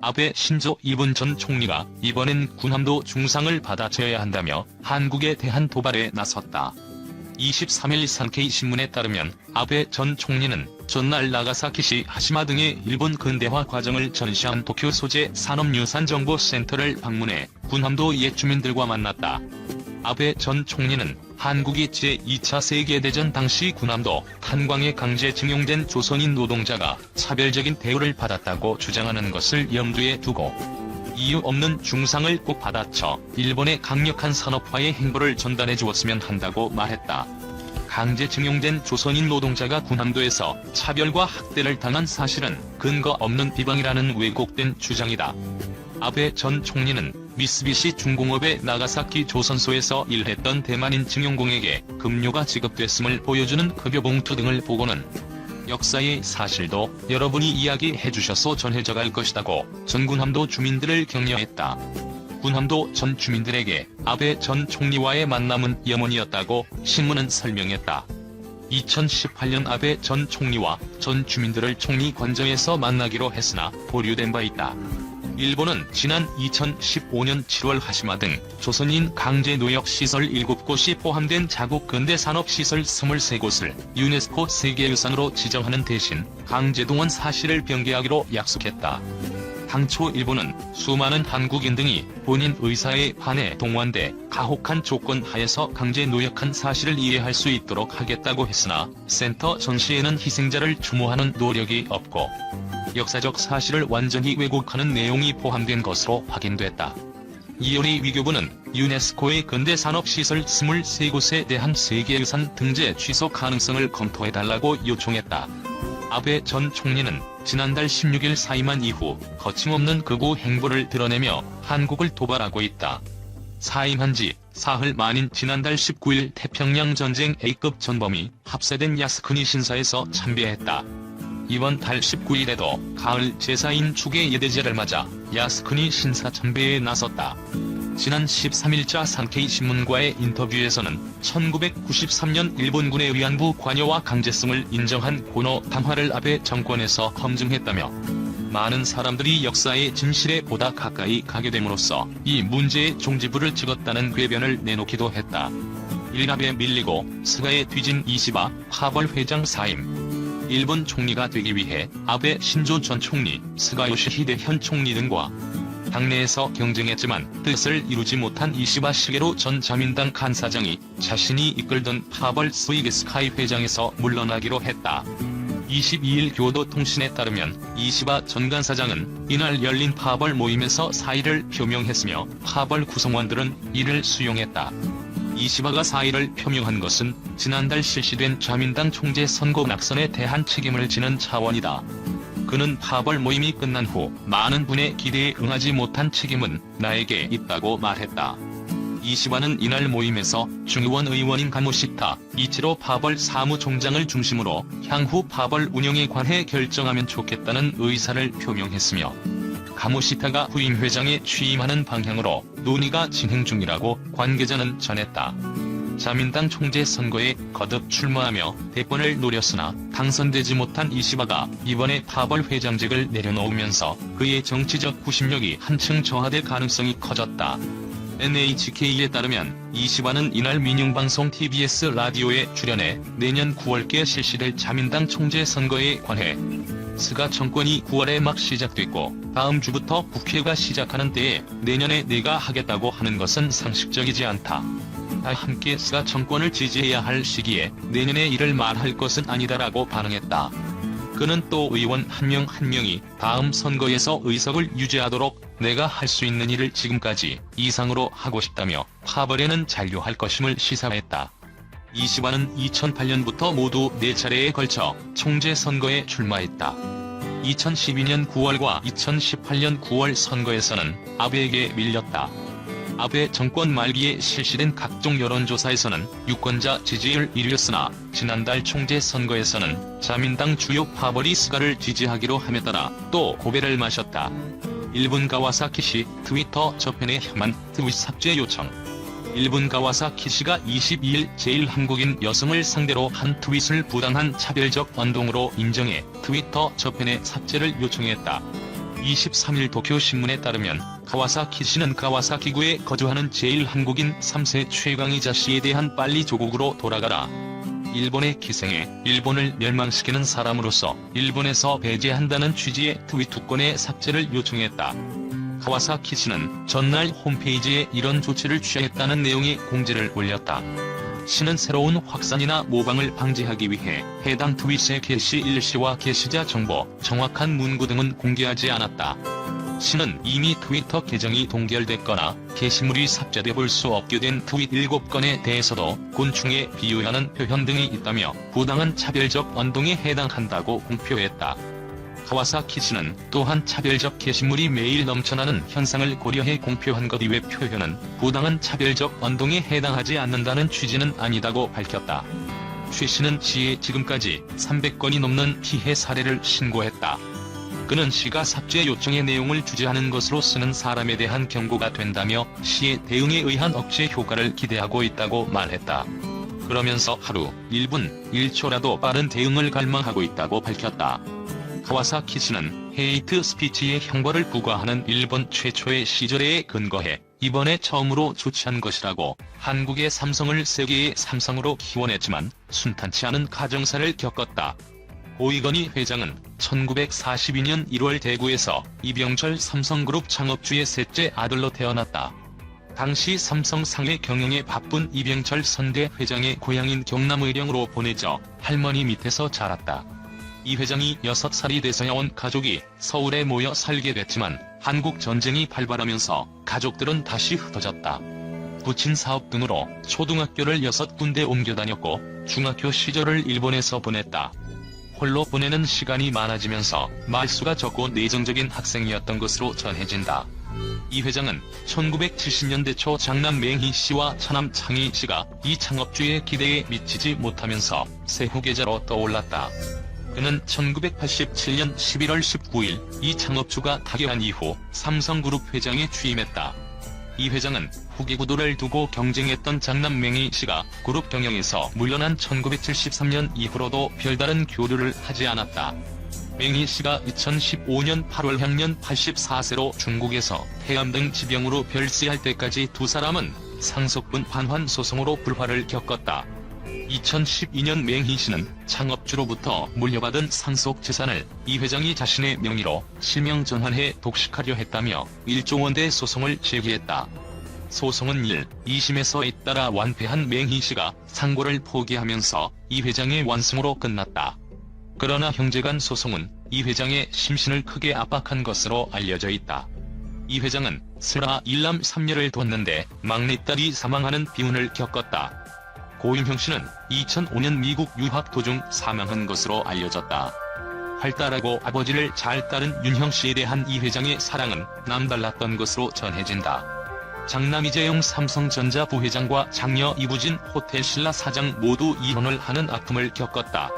아베 신조 일본 전 총리가 이번엔 군함도 중상을 받아쳐야 한다며 한국에 대한 도발에 나섰다. 23일 산케이 신문에 따르면 아베 전 총리는 전날 나가사키시 하시마 등의 일본 근대화 과정을 전시한 도쿄 소재 산업유산정보센터를 방문해 군함도 옛 주민들과 만났다. 아베 전 총리는 한국이 제2차 세계대전 당시 군함도 탄광에 강제징용된 조선인 노동자가 차별적인 대우를 받았다고 주장하는 것을 염두에 두고 이유 없는 중상을 꼭 받아쳐 일본의 강력한 산업화의 행보를 전달해 주었으면 한다고 말했다. 강제징용된 조선인 노동자가 군함도에서 차별과 학대를 당한 사실은 근거 없는 비방이라는 왜곡된 주장이다. 아베 전 총리는 미쓰비시 중공업의 나가사키 조선소에서 일했던 대만인 증용공에게 급료가 지급됐음을 보여주는 급여봉투 등을 보고는 역사의 사실도 여러분이 이야기해 주셔서 전해져 갈 것이다고 전군함도 주민들을 격려했다. 군함도 전 주민들에게 아베 전 총리와의 만남은 염원이었다고 신문은 설명했다. 2018년 아베 전 총리와 전 주민들을 총리 관저에서 만나기로 했으나 보류된 바 있다. 일본은 지난 2015년 7월 하시마 등 조선인 강제노역시설 7곳이 포함된 자국 근대산업시설 23곳을 유네스코 세계유산으로 지정하는 대신 강제동원 사실을 변개하기로 약속했다. 당초 일본은 수많은 한국인 등이 본인 의사에 반해 동원돼 가혹한 조건 하에서 강제노역한 사실을 이해할 수 있도록 하겠다고 했으나 센터 전시에는 희생자를 추모하는 노력이 없고 역사적 사실을 완전히 왜곡하는 내용이 포함된 것으로 확인됐다. 이오리 위교부는 유네스코의 근대산업시설 23곳에 대한 세계유산 등재 취소 가능성을 검토해달라고 요청했다. 아베 전 총리는 지난달 16일 사임한 이후 거침없는 극우 행보를 드러내며 한국을 도발하고 있다. 사임한 지 사흘 만인 지난달 19일 태평양 전쟁 A급 전범이 합세된 야스쿠니 신사에서 참배했다. 이번 달 19일에도 가을 제사인 축의 예대제를 맞아 야스쿠니 신사 참배에 나섰다. 지난 13일자 산케이 신문과의 인터뷰에서는 1993년 일본군의 위안부 관여와 강제성을 인정한 고노 담화를 아베 정권에서 검증했다며 많은 사람들이 역사의 진실에 보다 가까이 가게 됨으로써 이 문제의 종지부를 찍었다는 궤변을 내놓기도 했다. 일갑에 밀리고 스가에 뒤진 이시바 하벌 회장 사임. 일본 총리가 되기 위해 아베 신조 전 총리, 스가 요시히데 현 총리 등과 당내에서 경쟁했지만 뜻을 이루지 못한 이시바 시게로 전 자민당 간사장이 자신이 이끌던 파벌 스위게 스카이 회장에서 물러나기로 했다. 22일 교도통신에 따르면 이시바 전 간사장은 이날 열린 파벌 모임에서 사의를 표명했으며 파벌 구성원들은 이를 수용했다. 이시바가 사의를 표명한 것은 지난달 실시된 자민당 총재 선거 낙선에 대한 책임을 지는 차원이다. 그는 파벌 모임이 끝난 후 많은 분의 기대에 응하지 못한 책임은 나에게 있다고 말했다. 이시바는 이날 모임에서 중의원 의원인 가모시타 이치로 파벌 사무총장을 중심으로 향후 파벌 운영에 관해 결정하면 좋겠다는 의사를 표명했으며 가모시타가 후임 회장에 취임하는 방향으로 논의가 진행 중이라고 관계자는 전했다. 자민당 총재 선거에 거듭 출마하며 대권을 노렸으나 당선되지 못한 이시바가 이번에 파벌 회장직을 내려놓으면서 그의 정치적 구심력이 한층 저하될 가능성이 커졌다. NHK에 따르면 이시바는 이날 민영방송 TBS 라디오에 출연해 내년 9월께 실시될 자민당 총재 선거에 관해 스가 정권이 9월에 막 시작됐고 다음 주부터 국회가 시작하는 때에 내년에 내가 하겠다고 하는 것은 상식적이지 않다. 다 함께 스가 정권을 지지해야 할 시기에 내년에 이를 말할 것은 아니다라고 반응했다. 그는 또 의원 한 명 한 명이 다음 선거에서 의석을 유지하도록 내가 할 수 있는 일을 지금까지 이상으로 하고 싶다며 파벌에는 잔류할 것임을 시사했다. 이시바는 2008년부터 모두 4차례에 걸쳐 총재 선거에 출마했다. 2012년 9월과 2018년 9월 선거에서는 아베에게 밀렸다. 아베 정권 말기에 실시된 각종 여론조사에서는 유권자 지지율 1위였으나 지난달 총재 선거에서는 자민당 주요 파벌이 스가를 지지하기로 함에 따라 또 고배를 마셨다. 일본 가와사키시 트위터 저편에 혐한 트윗 삭제 요청. 일본 가와사키시가 22일 제1한국인 여성을 상대로 한 트윗을 부당한 차별적 언동으로 인정해 트위터 저편의 삭제를 요청했다. 23일 도쿄신문에 따르면 가와사키 씨는 가와사키구에 거주하는 제1한국인 3세 최강희자 씨에 대한 빨리 조국으로 돌아가라. 일본에 기생해 일본을 멸망시키는 사람으로서 일본에서 배제한다는 취지의 트윗 2건의 삭제를 요청했다. 가와사키 씨는 전날 홈페이지에 이런 조치를 취하했다는 내용의 공지를 올렸다. 씨는 새로운 확산이나 모방을 방지하기 위해 해당 트윗의 게시 일시와 게시자 정보, 정확한 문구 등은 공개하지 않았다. 씨는 이미 트위터 계정이 동결됐거나 게시물이 삭제돼 볼 수 없게 된 트윗 7건에 대해서도 곤충에 비유하는 표현 등이 있다며 부당한 차별적 언동에 해당한다고 공표했다. 가와사키 씨는 또한 차별적 게시물이 매일 넘쳐나는 현상을 고려해 공표한 것 이외 표현은 부당한 차별적 언동에 해당하지 않는다는 취지는 아니다고 밝혔다. 최 씨는 씨에 지금까지 300건이 넘는 피해 사례를 신고했다. 그는 씨가 삭제 요청의 내용을 주재하는 것으로 쓰는 사람에 대한 경고가 된다며 씨의 대응에 의한 억제 효과를 기대하고 있다고 말했다. 그러면서 하루 1분 1초라도 빠른 대응을 갈망하고 있다고 밝혔다. 가와사키 씨는 헤이트 스피치의 형벌을 부과하는 일본 최초의 시절에 근거해 이번에 처음으로 조치한 것이라고 한국의 삼성을 세계의 삼성으로 키워냈지만 순탄치 않은 가정사를 겪었다. 오이건희 회장은 1942년 1월 대구에서 이병철 삼성그룹 창업주의 셋째 아들로 태어났다. 당시 삼성 상해 경영에 바쁜 이병철 선대 회장의 고향인 경남 의령으로 보내져 할머니 밑에서 자랐다. 이 회장이 6살이 돼서야 온 가족이 서울에 모여 살게 됐지만 한국 전쟁이 발발하면서 가족들은 다시 흩어졌다. 부친 사업 등으로 초등학교를 6군데 옮겨 다녔고 중학교 시절을 일본에서 보냈다. 홀로 보내는 시간이 많아지면서 말수가 적고 내성적인 학생이었던 것으로 전해진다. 이 회장은 1970년대 초 장남 맹희 씨와 차남 창희 씨가 이 창업주의 기대에 미치지 못하면서 새 후계자로 떠올랐다. 그는 1987년 11월 19일 이 창업주가 타계한 이후 삼성그룹 회장에 취임했다. 이 회장은 후계 구도를 두고 경쟁했던 장남 맹희 씨가 그룹 경영에서 물러난 1973년 이후로도 별다른 교류를 하지 않았다. 맹희 씨가 2015년 8월 향년 84세로 중국에서 폐암 등 지병으로 별세할 때까지 두 사람은 상속분 반환 소송으로 불화를 겪었다. 2012년 맹희 씨는 창업주로부터 물려받은 상속 재산을 이 회장이 자신의 명의로 실명 전환해 독식하려 했다며 1조 원대 소송을 제기했다. 소송은 1, 2심에서 잇따라 완패한 맹희 씨가 상고를 포기하면서 이 회장의 완승으로 끝났다. 그러나 형제간 소송은 이 회장의 심신을 크게 압박한 것으로 알려져 있다. 이 회장은 슬아 일남 3녀를 뒀는데 막내딸이 사망하는 비운을 겪었다. 고윤형 씨는 2005년 미국 유학 도중 사망한 것으로 알려졌다. 활달하고 아버지를 잘 따른 윤형 씨에 대한 이 회장의 사랑은 남달랐던 것으로 전해진다. 장남 이재용 삼성전자 부회장과 장녀 이부진 호텔신라 사장 모두 이혼을 하는 아픔을 겪었다.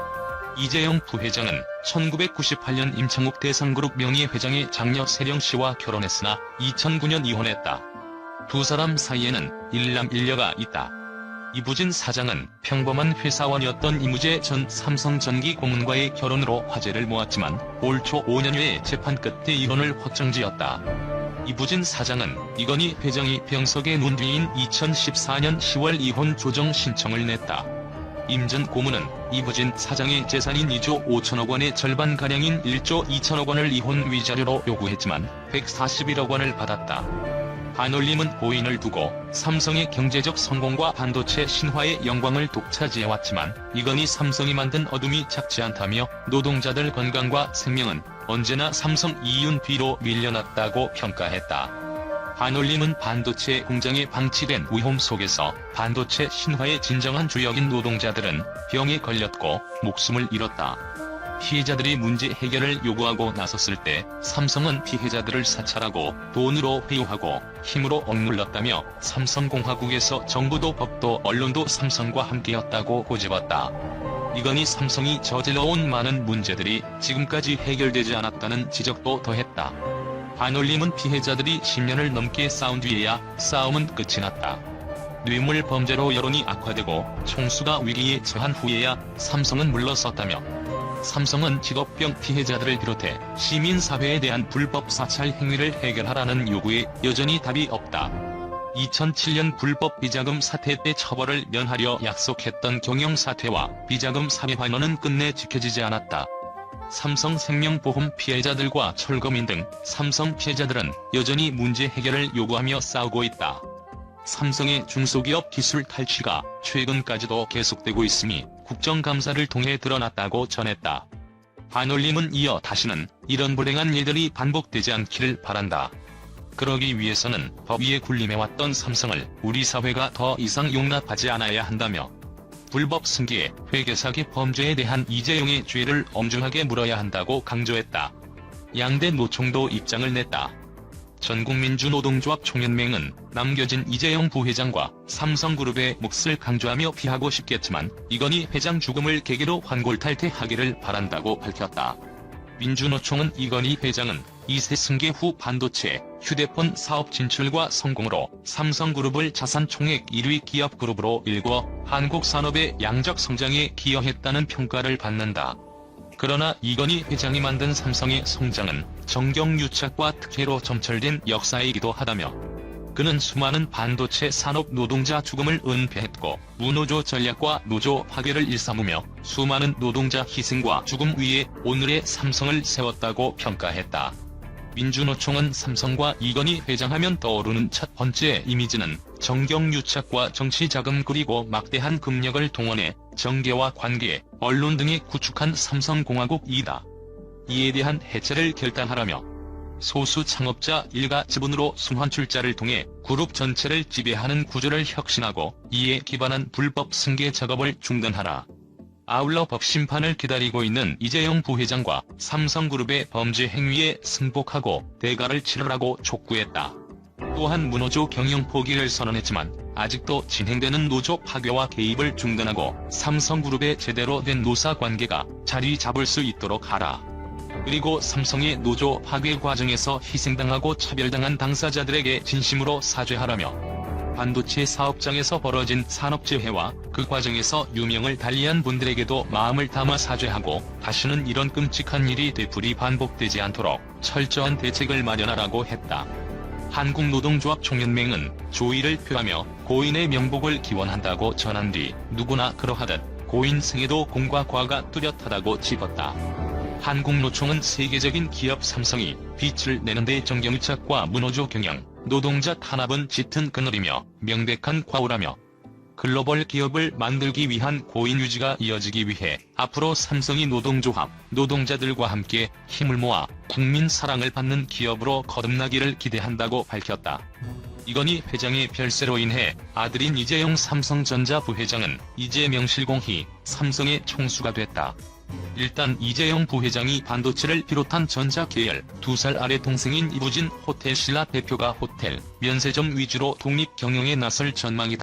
이재용 부회장은 1998년 임창욱 대성그룹 명예회장의 장녀 세령 씨와 결혼했으나 2009년 이혼했다. 두 사람 사이에는 일남 일녀가 있다. 이부진 사장은 평범한 회사원이었던 이무재 전 삼성전기 고문과의 결혼으로 화제를 모았지만 올 초 5년여의 재판 끝에 이혼을 확정지었다. 이부진 사장은 이건희 회장이 병석에 눈 뒤인 2014년 10월 이혼 조정 신청을 냈다. 임 전 고문은 이부진 사장의 재산인 2조 5천억 원의 절반가량인 1조 2천억 원을 이혼 위자료로 요구했지만 141억 원을 받았다. 반올림은 고인을 두고 삼성의 경제적 성공과 반도체 신화의 영광을 독차지해왔지만 이건희 삼성이 만든 어둠이 작지 않다며 노동자들 건강과 생명은 언제나 삼성 이윤 뒤로 밀려났다고 평가했다. 반올림은 반도체 공장에 방치된 위험 속에서 반도체 신화의 진정한 주역인 노동자들은 병에 걸렸고 목숨을 잃었다. 피해자들이 문제 해결을 요구하고 나섰을 때 삼성은 피해자들을 사찰하고 돈으로 회유하고 힘으로 억눌렀다며 삼성공화국에서 정부도 법도 언론도 삼성과 함께였다고 고집었다. 이건희 삼성이 저질러온 많은 문제들이 지금까지 해결되지 않았다는 지적도 더했다. 반올림은 피해자들이 10년을 넘게 싸운 뒤에야 싸움은 끝이 났다. 뇌물 범죄로 여론이 악화되고 총수가 위기에 처한 후에야 삼성은 물러섰다며 삼성은 직업병 피해자들을 비롯해 시민사회에 대한 불법 사찰 행위를 해결하라는 요구에 여전히 답이 없다. 2007년 불법 비자금 사태 때 처벌을 면하려 약속했던 경영사태와 비자금 사회 환원은 끝내 지켜지지 않았다. 삼성생명보험 피해자들과 철거민 등 삼성 피해자들은 여전히 문제 해결을 요구하며 싸우고 있다. 삼성의 중소기업 기술 탈취가 최근까지도 계속되고 있음이 국정감사를 통해 드러났다고 전했다. 반올림은 이어 다시는 이런 불행한 일들이 반복되지 않기를 바란다. 그러기 위해서는 법 위에 군림해왔던 삼성을 우리 사회가 더 이상 용납하지 않아야 한다며 불법 승계, 회계사기 범죄에 대한 이재용의 죄를 엄중하게 물어야 한다고 강조했다. 양대 노총도 입장을 냈다. 전국민주노동조합 총연맹은 남겨진 이재용 부회장과 삼성그룹의 몫을 강조하며 피하고 싶겠지만 이건희 회장 죽음을 계기로 환골탈퇴하기를 바란다고 밝혔다. 민주노총은 이건희 회장은 2세 승계 후 반도체, 휴대폰 사업 진출과 성공으로 삼성그룹을 자산 총액 1위 기업 그룹으로 일궈 한국 산업의 양적 성장에 기여했다는 평가를 받는다. 그러나 이건희 회장이 만든 삼성의 성장은 정경유착과 특혜로 점철된 역사이기도 하다며 그는 수많은 반도체 산업 노동자 죽음을 은폐했고 무노조 전략과 노조 파괴를 일삼으며 수많은 노동자 희생과 죽음 위에 오늘의 삼성을 세웠다고 평가했다. 민주노총은 삼성과 이건희 회장하면 떠오르는 첫 번째 이미지는 정경유착과 정치자금 그리고 막대한 금력을 동원해 정계와 관계, 언론 등에 구축한 삼성공화국이다. 이에 대한 해체를 결단하라며 소수 창업자 일가 지분으로 순환출자를 통해 그룹 전체를 지배하는 구조를 혁신하고 이에 기반한 불법 승계 작업을 중단하라. 아울러 법심판을 기다리고 있는 이재용 부회장과 삼성그룹의 범죄 행위에 승복하고 대가를 치르라고 촉구했다. 또한 무노조 경영 포기를 선언했지만 아직도 진행되는 노조 파괴와 개입을 중단하고 삼성그룹의 제대로 된 노사관계가 자리 잡을 수 있도록 하라. 그리고 삼성의 노조 파괴 과정에서 희생당하고 차별당한 당사자들에게 진심으로 사죄하라며 반도체 사업장에서 벌어진 산업재해와 그 과정에서 유명을 달리한 분들에게도 마음을 담아 사죄하고 다시는 이런 끔찍한 일이 되풀이 반복되지 않도록 철저한 대책을 마련하라고 했다. 한국노동조합 총연맹은 조의를 표하며 고인의 명복을 기원한다고 전한 뒤 누구나 그러하듯 고인 생에도 공과 과가 뚜렷하다고 짚었다. 한국노총은 세계적인 기업 삼성이 빛을 내는데 정경유착과 무노조 경영, 노동자 탄압은 짙은 그늘이며 명백한 과오라며 글로벌 기업을 만들기 위한 고인 유지가 이어지기 위해 앞으로 삼성이 노동조합, 노동자들과 함께 힘을 모아 국민 사랑을 받는 기업으로 거듭나기를 기대한다고 밝혔다. 이건희 회장의 별세로 인해 아들인 이재용 삼성전자 부회장은 이제 명실공히 삼성의 총수가 됐다. 일단 이재용 부회장이 반도체를 비롯한 전자계열 2살 아래 동생인 이부진 호텔신라 대표가 호텔, 면세점 위주로 독립 경영에 나설 전망이다.